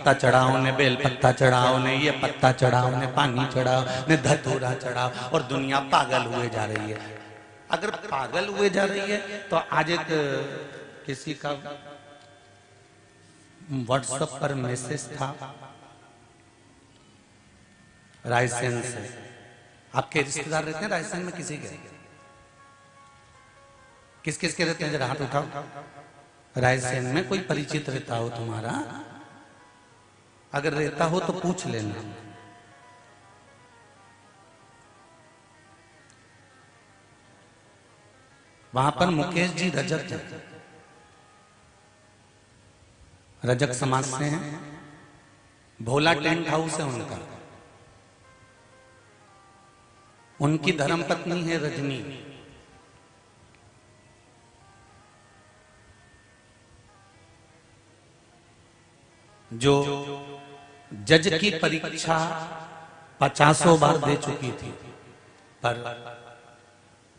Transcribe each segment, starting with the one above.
पत्ता चढ़ाओ ने, बेल पत्ता चढ़ाओ ने, ये पत्ता चढ़ाओ ने, पानी चढ़ाओ ने, धतूरा चढ़ाओ, और दुनिया पागल हुए जा रही है। अगर पागल हुए जा रही है तो आज एक किसी का व्हाट्सएप पर मैसेज था रायसेन से। आपके रिश्तेदार रहते हैं रायसेन में? किसी के? किस किस के रहते हैं? जरा हाथ उठाओ। रायसेन में कोई परिचित रहता हो तुम्हारा? अगर रहता हो तो पूछ लेना। वहां पर मुकेश जी रजक समाज से हैं। भोला टेंट हाउस है उनका। उनकी धर्मपत्नी है रजनी। जो जज की परीक्षा 50 बार दे चुकी थी पर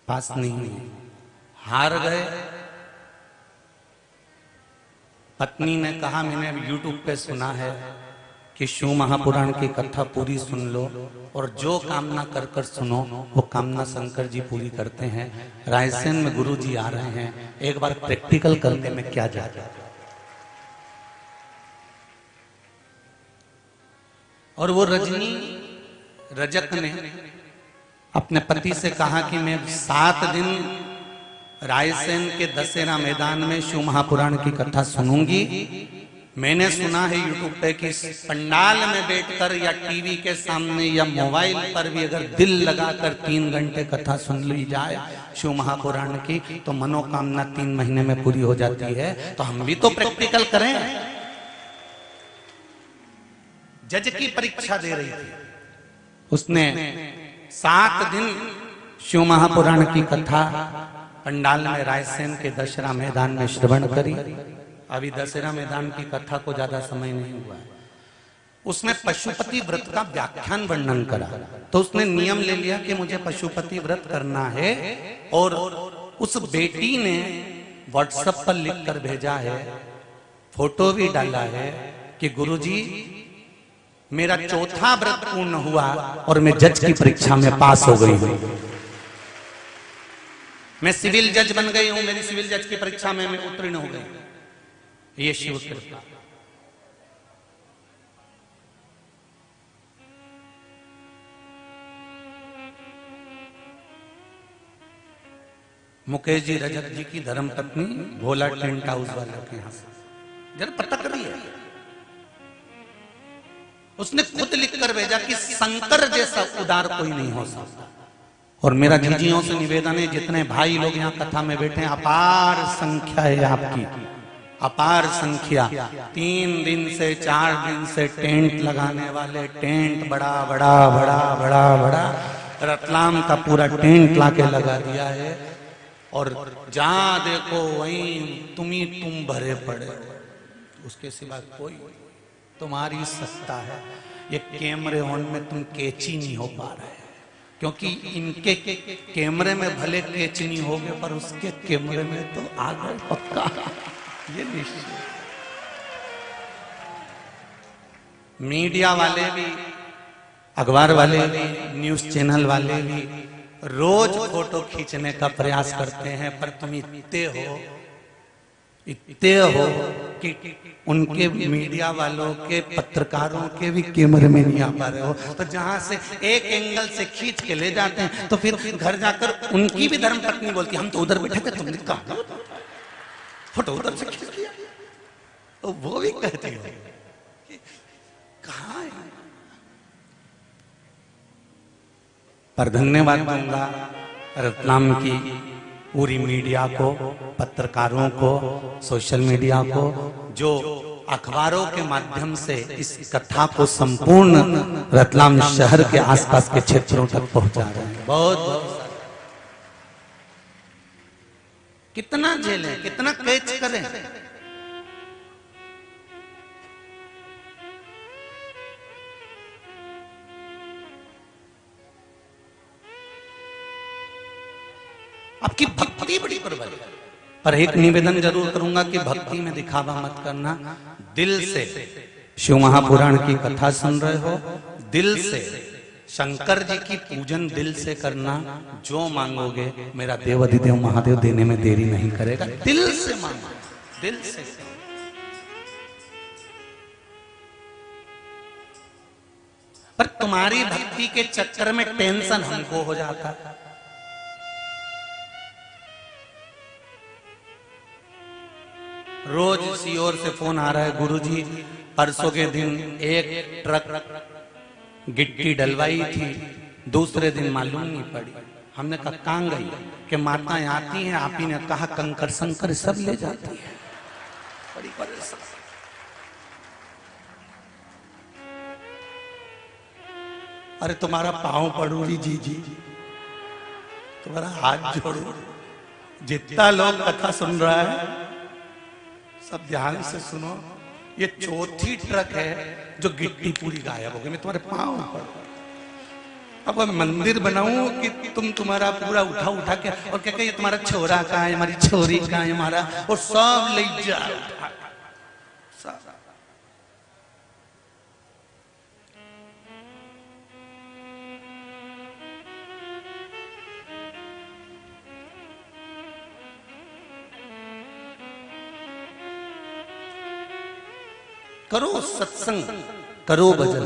पास नहीं हुई, हार गए। पत्नी ने कहा मैंने यूट्यूब पे सुना है कि शिव महापुराण की कथा पूरी सुन लो और जो कामना कर कर सुनो वो कामना शंकर जी पूरी करते हैं। रायसेन में गुरु जी आ रहे हैं, एक बार प्रैक्टिकल करने में क्या जाता है। और वो रजक ने अपने पति से कहा कि मैं 7 दिन रायसेन के दशहरा मैदान में शिव महापुराण की कथा सुनूंगी। मैंने सुना है यूट्यूब पे कि पंडाल में बैठकर या टीवी के सामने या मोबाइल पर भी अगर दिल लगाकर 3 घंटे कथा सुन ली जाए शिव महापुराण की तो मनोकामना 3 महीने में पूरी हो जाती है। तो हम भी तो प्रैक्टिकल करें। जज की परीक्षा दे रही थी, उसने 7 दिन शिव महापुराण की कथा पंडाल में रायसेन के दशहरा मैदान में श्रवण करी। अभी दशहरा मैदान की कथा को ज्यादा समय नहीं हुआ है। उसने पशुपति व्रत का व्याख्यान वर्णन करा तो उसने नियम ले लिया कि मुझे पशुपति व्रत करना है। और उस बेटी ने व्हाट्सएप पर लिखकर भेजा है, फोटो भी डाला है कि गुरुजी मेरा 4था व्रत पूर्ण हुआ और मैं जज की परीक्षा में पास हो गई हूं। मैं सिविल जज बन गई हूं, मेरी सिविल जज की परीक्षा में मैं उत्तीर्ण हो गई। ये शिव कृपा। मुकेश जी रजक जी की धर्मपत्नी भोला टेंट हाउस वालों के यहां से जरा पता करिए। उसने खुद लिखकर भेजा कि शंकर जैसा उदार कोई नहीं हो सकता। और मेरा जीजियों से निवेदन है, जितने भाई लोग यहाँ कथा में बैठे हैं, अपार संख्या है आपकी, अपार संख्या। 3 दिन से 4 दिन से टेंट लगाने वाले, टेंट बड़ा बड़ा बड़ा बड़ा बड़ा रतलाम का पूरा टेंट लाके लगा दिया है। और जहां देखो वहीं तुम भरे पड़े हो, उसके सिवा कोई तुम्हारी सत्ता है। ये कैमरे ऑन में तुम कैची नहीं हो पा रहे, क्योंकि इनके कैमरे में भले कैच नहीं होगे पर उसके कैमरे में तो आ गए पक्का, ये निश्चित। मीडिया वाले भी, अखबार वाले भी, न्यूज चैनल वाले भी रोज फोटो खींचने का प्रयास करते हैं, पर तुम इतने हो कि उनके मीडिया वालों के, पत्रकारों के भी कैमरे में नहीं आ पा रहे हो। तो जहां से एक एंगल से खींच के ले जाते हैं तो फिर घर जाकर उनकी भी धर्मपत्नी बोलती हम तो उधर बैठे थे, तुमने कहा फोटो उधर से खींच लिया। तो वो भी कहती है कहां है। पर धन्यवाद दूंगा रतलाम की पूरी मीडिया को, पत्रकारों को, सोशल मीडिया को, जो अखबारों के माध्यम से इस कथा को संपूर्ण रतलाम शहर के आसपास के क्षेत्रों तक पहुंचा रहे हैं। बहुत बहुत कितना झेलें, कितना कैच करें। आपकी भक्ति बड़ी कुर्बानी। पर एक निवेदन जरूर करूंगा कि भक्ति में दिखावा मत करना, दिल से शिव महापुराण की कथा सुन रहे हो, दिल से शंकर जी की पूजन दिल से करना। जो मांगोगे मेरा देव अधिदेव महादेव देने में देरी नहीं करेगा। दिल से मांगो, दिल से। पर तुम्हारी भक्ति के चक्कर में टेंशन हमको हो जाता है। रोज इसी ओर से फोन आ रहा है, गुरुजी परसों के दिन एक ट्रक गिट्टी डलवाई थी, दूसरे दिन मालूम नहीं पड़ी। हमने कहा कहां गई? कि माताएं आती हैं, आप ही ने कहा कंकर संकर सब ले जाती है। बड़ी परेशान। अरे तुम्हारा पांव पड़ू जी, तुम्हारा हाथ जोड़ू। जितना लोग कथा सुन रहा है सब ध्यान से सुनो। ये चौथी ट्रक है जो गिट्टी पूरी गायब हो गई। मैं तुम्हारे पांव पड़ू। अब मंदिर बनाऊं कि तुम्हारा पूरा उठा के और क्या ये तुम्हारा छोरा कहाँ है, हमारी छोरी कहाँ है, हमारा और सब ले जा। करो सत्संग, करो भजन।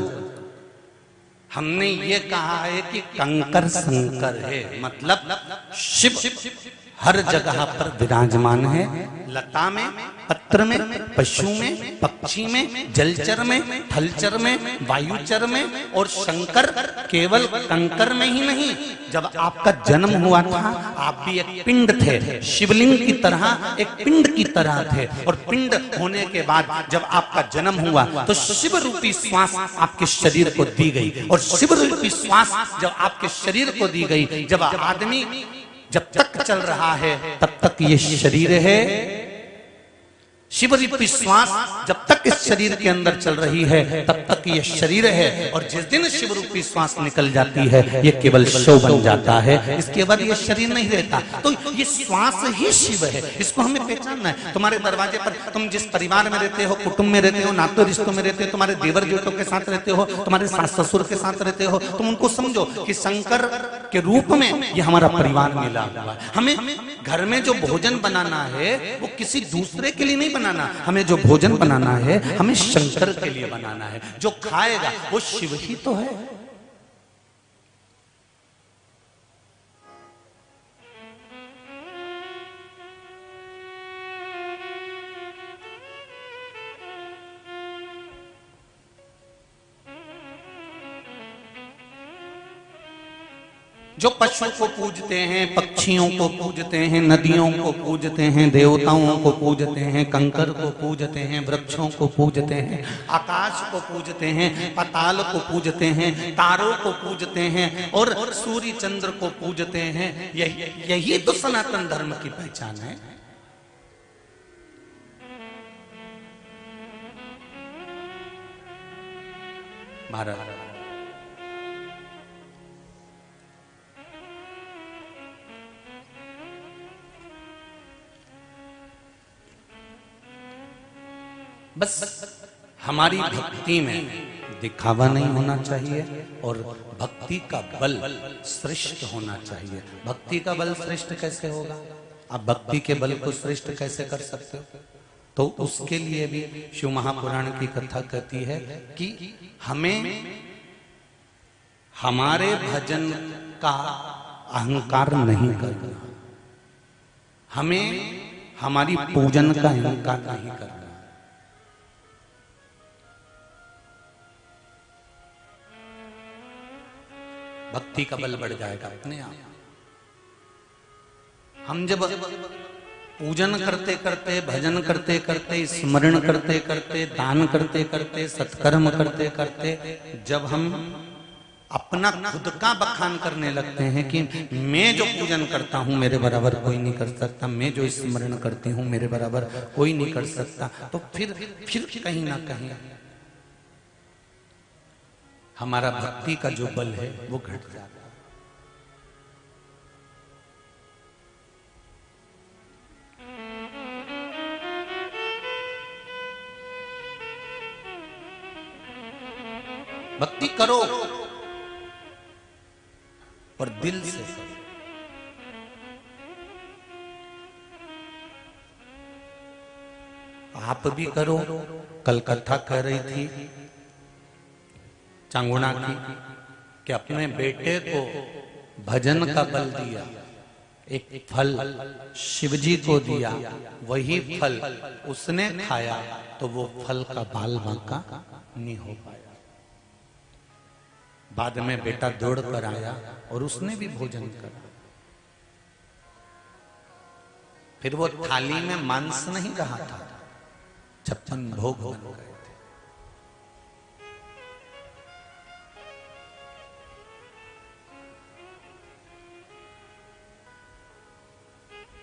हमने ये कहा है कि कंकर संकर है, मतलब शिव हर जगह पर विराजमान है। लता में, पत्र में, पशु में, पक्षी में, जलचर में, थलचर में, वायुचर में। और शंकर केवल कंकर में ही नहीं, जब आपका जन्म हुआ था आप भी एक पिंड थे, शिवलिंग की तरह एक पिंड की तरह थे। और पिंड होने के बाद जब आपका जन्म हुआ तो शिव रूपी श्वास आपके शरीर को दी गई। और शिव रूपी श्वास जब आपके शरीर को दी गई, जब आदमी जब तक चल रहा है तब तक ये शरीर है। शिव रूपी श्वास जब तक इस शरीर के अंदर चल रही है तब तक ये शरीर है। और जिस दिन शिव रूपी श्वास निकल जाती है ये केवल शव बन जाता है, इसके बाद ये शरीर नहीं रहता। तो ये श्वास ही शिव है, इसको हमें पहचानना है। तुम्हारे दरवाजे पर तुम जिस परिवार में रहते हो, कुटुंब में रहते हो, नाते रिश्तों में रहते हो, तुम्हारे देवर जेठों के साथ रहते हो, तुम्हारे सास ससुर के साथ रहते हो, तुम उनको समझो कि शंकर के रूप में ये हमारा परिवार मिला हुआ है। हमें घर में जो भोजन बनाना है वो किसी दूसरे के लिए नहीं बनाना, हमें जो भोजन बनाना है हमें शंकर के लिए बनाना है। जो खाएगा वो शिव ही तो है। जो पशु को पूजते हैं, पक्षियों को पूजते हैं, नदियों को पूजते हैं, देवताओं को पूजते हैं, कंकर को पूजते हैं, वृक्षों को पूजते हैं, आकाश को पूजते हैं, पाताल को पूजते हैं, तारों को पूजते हैं और सूर्य चंद्र को पूजते हैं। यही तो सनातन धर्म की पहचान है। भारत बस हमारी भक्ति में दिखावा नहीं होना चाहिए और भक्ति का बल श्रेष्ठ होना चाहिए। भक्ति का बल श्रेष्ठ कैसे होगा? आप भक्ति के बल को श्रेष्ठ कैसे कर सकते हो? तो उसके लिए भी शिव महापुराण की कथा कहती है कि हमें हमारे भजन का अहंकार नहीं करना, हमें हमारी पूजन का अहंकार नहीं करना। भक्ति का बल बढ़ जाएगा अपने आप। हम जब पूजन करते करते, भजन करते करते, स्मरण करते करते, दान करते करते, सत्कर्म करते करते, जब हम अपना खुद का बखान करने लगते हैं कि मैं जो पूजन करता हूं मेरे बराबर कोई नहीं कर सकता, मैं जो स्मरण करती हूं मेरे बराबर कोई नहीं कर सकता, तो फिर कहीं ना कहीं हमारा भक्ति का जो बल है वो घट जाता है। भक्ति करो और दिल से। आप भी करो। कल कथा कह रही थी चांगुणा की कि अपने बेटे को भजन का बल दिया, एक फल शिवजी को दिया, वही फल उसने खाया तो वो फल का बाल बांका नहीं हो पाया। बाद में बेटा दौड़ कर आया और उसने भी भोजन करा। फिर वो थाली में मांस नहीं रहा था, 56 भोग बन गए थे।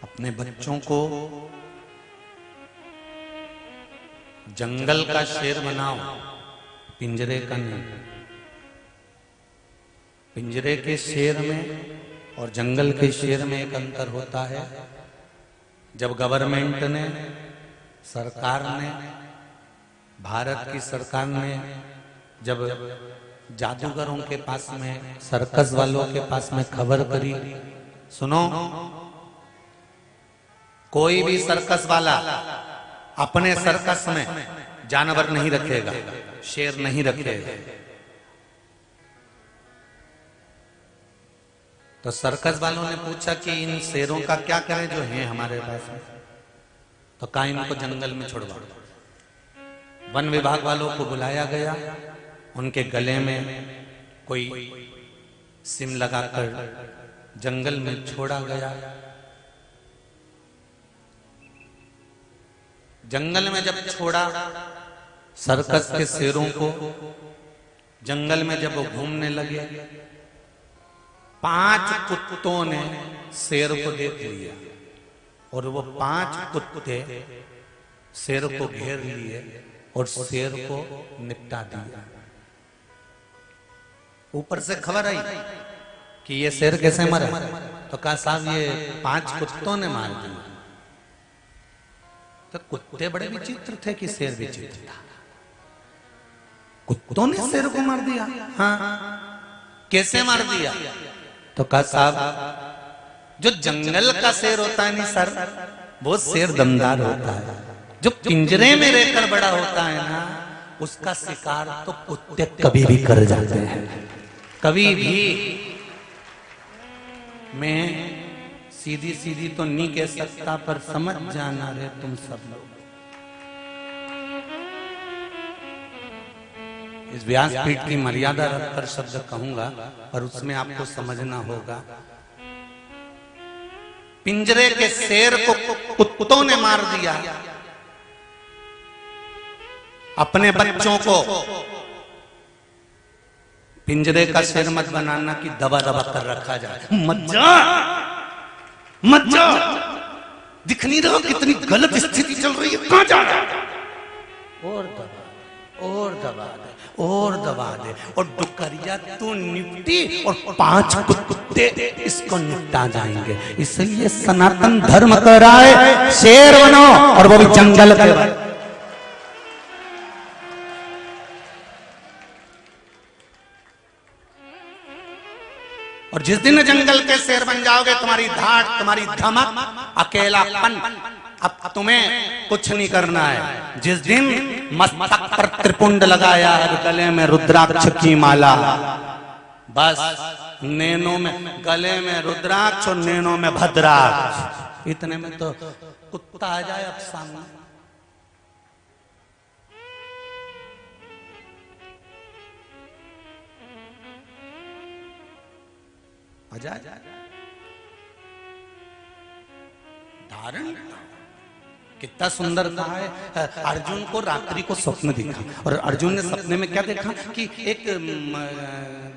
अपने बच्चों को जंगल का शेर बनाओ, पिंजरे का नहीं। पिंजरे के शेर में और जंगल के शेर में एक अंतर होता है। जब गवर्नमेंट ने, सरकार ने, भारत की सरकार ने जब जादूगरों के पास में, सर्कस वालों के पास में खबर करी, सुनो, कोई भी सर्कस वाला अपने सर्कस में जानवर नहीं रखेगा, शेर नहीं रखेगा। तो सर्कस वालों ने पूछा कि इन शेरों का क्या करें जो हैं हमारे पास में। तो कहा इनको जंगल में छुड़वा। वन विभाग वालों को बुलाया गया, उनके गले में कोई सिम लगाकर जंगल में छोड़ा गया। जंगल में जब छोड़ा, सर्कस के शेरों को जंगल में जब वो घूमने लगे, 5 कुत्तों ने शेर को देख लिया और वो 5 कुत्ते शेर को घेर लिए और शेर को निपटा दिया। ऊपर से खबर आई कि ये शेर कैसे मरा, तो कहा साहब ये 5 कुत्तों ने मार दिया। तो कुत्ते बड़े विचित्र थे कि शेर विचित्र था। कुत्तों ने शेर को मार दिया? हाँ, कैसे मार दिया? तो कहा साहब जो जंगल का शेर होता है नहीं सर, वो शेर दमदार होता है। जो पिंजरे में रहकर बड़ा होता है ना, उसका शिकार तो कुत्ते कभी भी कर जाते हैं, कभी भी। मैं सीधी सीधी तो नहीं कह सकता, पर समझ जाना रे तुम सब लोग। इस व्यासपीठ की मर्यादा रखकर शब्द कहूंगा, पर उसमें आपको समझना होगा। पिंजरे के शेर को कुत्तों ने मार दिया, अपने बच्चों को पिंजरे का शेर मत बनाना कि दबा दबा कर रखा जाए। मत जा, मत जा, दिख नहीं रहा कितनी गलत स्थिति चल रही है, कहां जा रहा है? और दबा, और दबा दे, और दबा दे, और डुकरिया तू निपटी और 5 कुत्ते इसको निपटा जाएंगे। इसलिए सनातन धर्म कह रहा है शेर बनो, और वो भी जंगल के। और जिस दिन जंगल के शेर बन जाओगे, तुम्हारी धाड़, तुम्हारी धमक, अकेलापन, अब तुम्हें कुछ नहीं करना है। जिस दिन मस्तक पर त्रिपुंड लगाया है, गले में रुद्राक्ष की माला, बस नैनों में, गले में रुद्राक्ष और नैनों में भद्राक्ष, इतने में तो कुत्ता आ जाए अब सामने। आजा धारण कितना सुंदर कहा है। अर्जुन को रात्रि को स्वप्न दिखा, और अर्जुन ने सपने में क्या देखा कि एक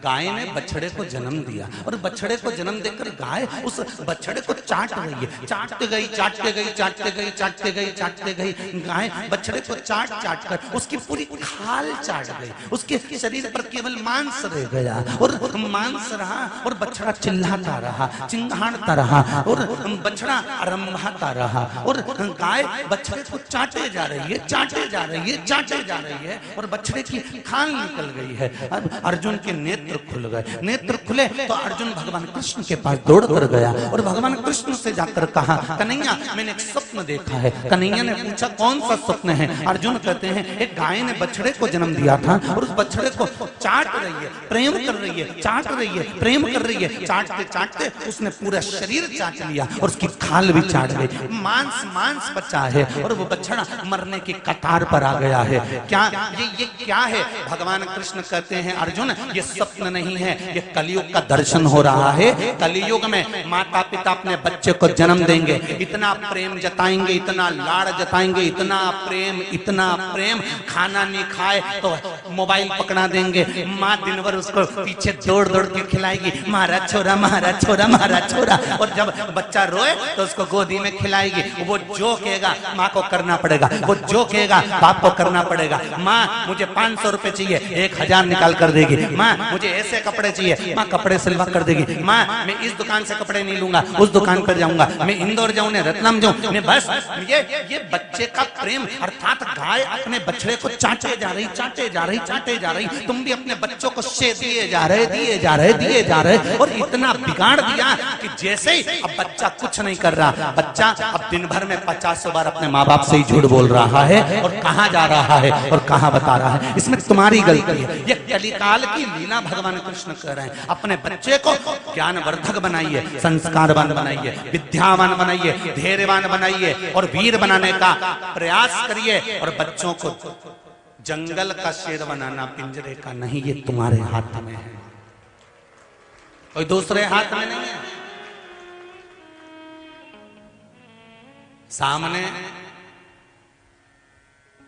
गाय ने बछड़े को जन्म दिया, और बछड़े को जन्म देकर गाय उस बछड़े को चाट रही है। चाटते गई, चाटते गई, चाटते गई, चाटते गई, चाटते गई, गाय बछड़े को चाट चाट कर उसकी पूरी खाल चाट गई। उसके शरीर पर केवल मांस रह गया, और मांस रहा, और बछड़ा चिल्लाता रहा, चिंगाड़ता रहा, और बछड़ा रंभाता रहा, और गाय बछड़े को चाटे जा रही है, चाटे जा रही है, चाटे जा रही है, और बछड़े की खाल निकल गई है। अब अर्जुन के नेत्र खुल गए। नेत्र खुले तो अर्जुन भगवान कृष्ण के पास दौड़ कर गया और भगवान कृष्ण से जाकर कहा, कन्हैया मैंने एक स्वप्न देखा है। कन्हैया ने पूछा कौन सा स्वप्न है? अर्जुन कहते हैं एक गाय ने बछड़े को जन्म दिया था और उस बछड़े को चाट रही है, प्रेम कर रही है, चाट रही है, प्रेम कर रही है। चाटते चाटते उसने पूरा शरीर चाट लिया और उसकी खाल भी चाट गई। मांस मांस बचा है और वो बछड़ा मरने की कतार पर आ गया है। क्या ये क्या है? भगवान कृष्ण कहते हैं अर्जुन ये स्वप्न नहीं है, ये कलयुग का दर्शन हो रहा है। कलयुग में माता पिता अपने बच्चे को जन्म देंगे, इतना प्रेम जताएंगे, इतना लाड़ जताएंगे, इतना प्रेम, खाना नहीं खाए तो मोबाइल पकड़ा देंगे। माँ दिन भर उसको पीछे दौड़ दौड़ के खिलाएगी, मारा छोरा, मारा छोरा, मारा छोरा। और जब बच्चा रोए तो उसको गोदी में खिलाएगी। वो जो कहेगा माँ को करना पड़ेगा, वो जो कहेगा बाप को करना पड़ेगा। माँ मुझे 500 रुपए चाहिए, 1000 निकाल कर देगी। माँ मुझे ऐसे कपड़े चाहिए, माँ कपड़े सिलवा कर देगी। माँ मैं इस दुकान से कपड़े नहीं लूंगा, उस दुकान पर जाऊंगा, मैं इंदौर जाऊं, रत्लम जाऊं, मैं बस ये बच्चे का प्रेम। अर्थात गाय अपने बछड़े को चाटे जा रही, चाटे जा रही, चाटे जा रही। तुम भी अपने बच्चों को शे दिए जा रहे, दिए जा रहे, दिए जा रहे, और इतना बिगाड़ दिया कि जैसे ही अब बच्चा कुछ नहीं कर रहा। बच्चा अब दिन भर में 50 बार अपने माँ बाप से ही झूठ बोल रहा है और कहाँ जा रहा है और कहाँ बता रहा है। इसमें तुम्हारी गलती है। ये कलिकाल की लीला भगवान कृष्ण कह रहे हैं। अपने बच्चे को ज्ञानवर्धक बनाइए, संस्कारवान बनाइए, विद्यावान बनाइए, धैर्यवान बनाइए और वीर बनाने का प्रयास करिए। और बच्चों को जंगल का शेर बनाना पिंजरे का नहीं, ये तुम्हारे हाथ में है, कोई दूसरे हाथ में नहीं है। सामने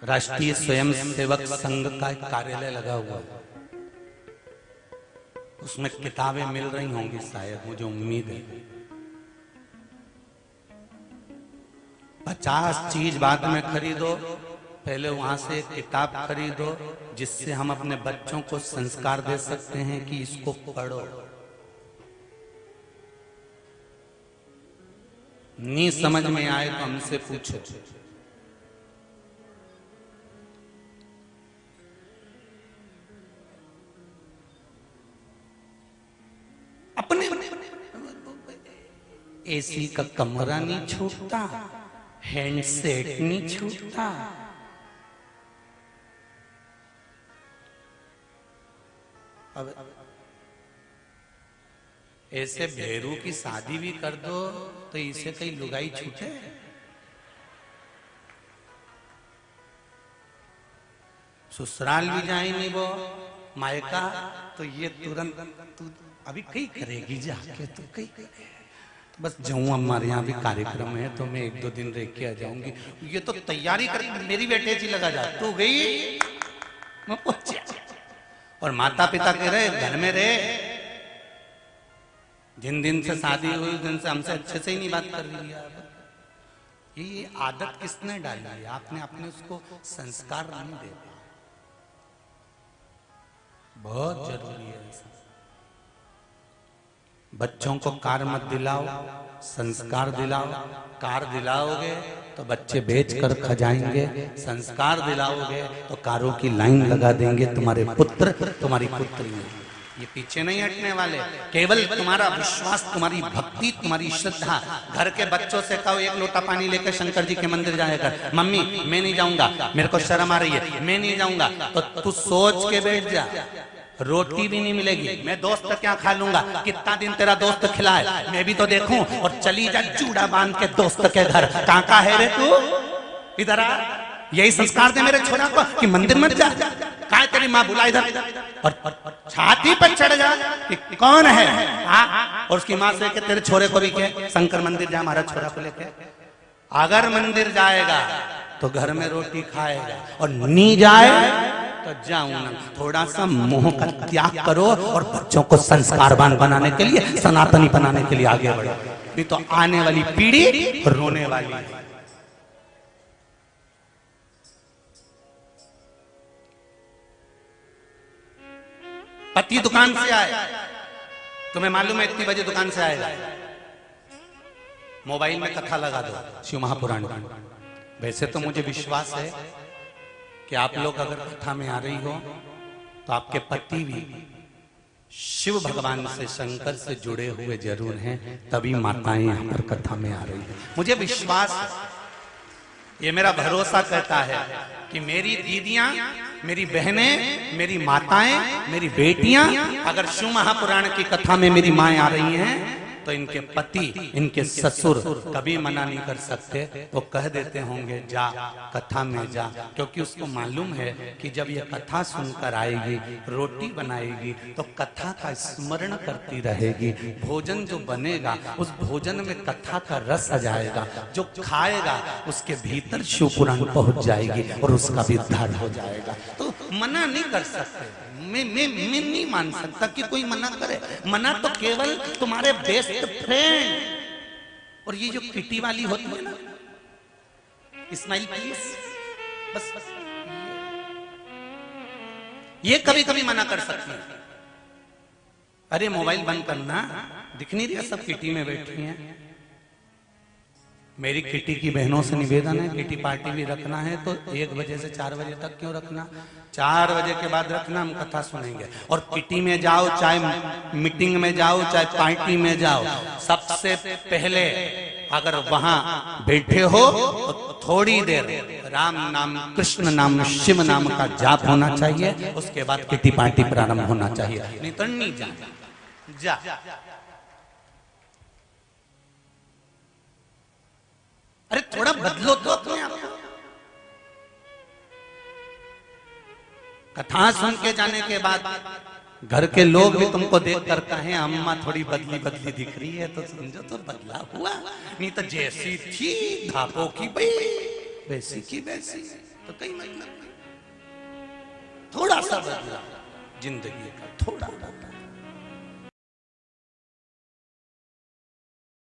राष्ट्रीय स्वयंसेवक संघ का एक कार्यालय लगा हुआ है, उसमें किताबें मिल रही होंगी शायद, मुझे उम्मीद है। 50 चीज बाद में खरीदो, पहले वहां से एक किताब खरीदो जिससे हम अपने बच्चों को संस्कार दे सकते हैं कि इसको पढ़ो। नहीं समझ में आए तो हमसे पूछो। अपने एसी का कमरा नहीं छूटता, हैंडसेट नहीं छूटता। अब ऐसे भेरू की शादी भी कर दो तो इसे कहीं लुगाई छूटे। ससुराल भी जाए नहीं वो मायका, तो ये तुरंत तू अभी कहीं करेगी जाके, तो कहीं करे। तो बस जाऊं, हमारे यहाँ भी कार्यक्रम है तो मैं 1-2 दिन रह के आ जाऊंगी। ये तो तैयारी कर, मेरी बेटे जी लगा जा, तू गई मैं पहुंचा। और माता पिता कह रहे घर में रहे, जिन दिन से शादी हुई उस दिन से हमसे अच्छे से ही नहीं बात कर रही है। ये आदत किसने डाली है? आपने अपने उसको संस्कार नहीं दे। बहुत जरूरी है। बच्चों को कार मत दिलाओ, संस्कार दिलाओ। कार दिलाओगे तो बच्चे बेच कर खा जाएंगे, संस्कार दिलाओगे तो कारों की लाइन लगा देंगे तुम्हारे पुत्र, तुम्हारी पुत्रियां। ये पीछे नहीं हटने वाले। केवल तुम्हारा विश्वास, तुम्हारी भक्ति, तुम्हारी श्रद्धा। घर के बच्चों से कहो 1 लोटा पानी लेकर शंकर जी के मंदिर जाएगा, मम्मी मैं नहीं जाऊंगा, मेरे को शर्म आ रही है, मैं नहीं जाऊंगा। तो तू सोच के बैठ जा, रोटी भी नहीं मिलेगी। मैं दोस्त क्या खा लूंगा? कितना दिन तेरा दोस्त खिलाए, मैं भी तो देखूं। और चली जा चूड़ा बांध के दोस्त के घर। काका है रे तू, इधर आ। यही संस्कार दे मेरे छोरा को कि मंदिर मत जा। कहा तेरी माँ बुला इधर, और छाती पर चढ़ जा कि कौन है। और उसकी माँ से तेरे छोरे को भी कह शंकर मंदिर जा, हमारा छोरा को लेके। अगर मंदिर जाएगा तो घर में रोटी खाएगा, और नहीं जाए तो जाऊं ना। थोड़ा सा मोह का त्याग करो और बच्चों को संस्कारवान बनाने के लिए, सनातनी बनाने के लिए आगे बढ़ो। नहीं तो आने वाली पीढ़ी रोने वाली है। पति दुकान से आए, तुम्हें मालूम है इतनी बजे दुकान से आएगा, मोबाइल में कथा लगा दो शिव महापुराण की। वैसे तो मुझे विश्वास है कि आप लोग अगर कथा में आ रही हो तो आपके पति भी शिव भगवान से, शंकर से जुड़े हुए जरूर हैं, तभी माताएं यहाँ पर कथा में आ रही है। मुझे विश्वास है, ये मेरा भरोसा कहता है कि मेरी दीदियां, मेरी बहनें, मेरी माताएं, मेरी बेटियां अगर शिव महापुराण की कथा में मेरी माएं आ रही हैं तो इनके पति, इनके ससुर कभी मना नहीं कर सकते। वो कह देते होंगे जा कथा में जा, क्योंकि उसको मालूम है कि जब ये कथा सुनकर आएगी, रोटी बनाएगी तो कथा का स्मरण करती रहेगी। भोजन जो बनेगा उस भोजन में कथा का रस आ जाएगा, जो खाएगा उसके भीतर शिव पुराण पहुंच जाएगी और उसका भी उद्धार हो जाएगा। तो मना नहीं कर सकते, मैं नहीं मान सकता कि कोई मना करे। मना तो केवल तुम्हारे बेस्ट फ्रेंड और ये जो किटी वाली होती है ना, स्माइल प्लीज, बस ये कभी कभी मना कर सकती है। अरे मोबाइल बंद करना, दिख नहीं रहा सब किटी में बैठी हैं। मेरी किटी की बहनों से निवेदन है, किटी पार्टी भी रखना है तो 1 बजे से 4 बजे तक क्यों रखना, 4 बजे के बाद रखना, हम कथा सुनेंगे। और किटी में जाओ, चाहे मीटिंग में जाओ, चाहे पार्टी में जाओ, सबसे पहले अगर वहां बैठे हो तो थोड़ी देर राम नाम, कृष्ण नाम, शिव नाम का जाप होना चाहिए, उसके बाद किटी पार्टी प्रारंभ होना चाहिए। नहीं तो नहीं जा। अरे थोड़ा बदलो तो अपने आप को। कथा सुन के जाने के बाद घर के लोग भी तुमको देख कर कहें अम्मा थोड़ी बदली बदली दिख रही है, तो समझो तो बदला हुआ, नहीं तो जैसी थी धापो की भाई वैसी की वैसी, तो कहीं मतलब नहीं। थोड़ा सा बदला जिंदगी का, थोड़ा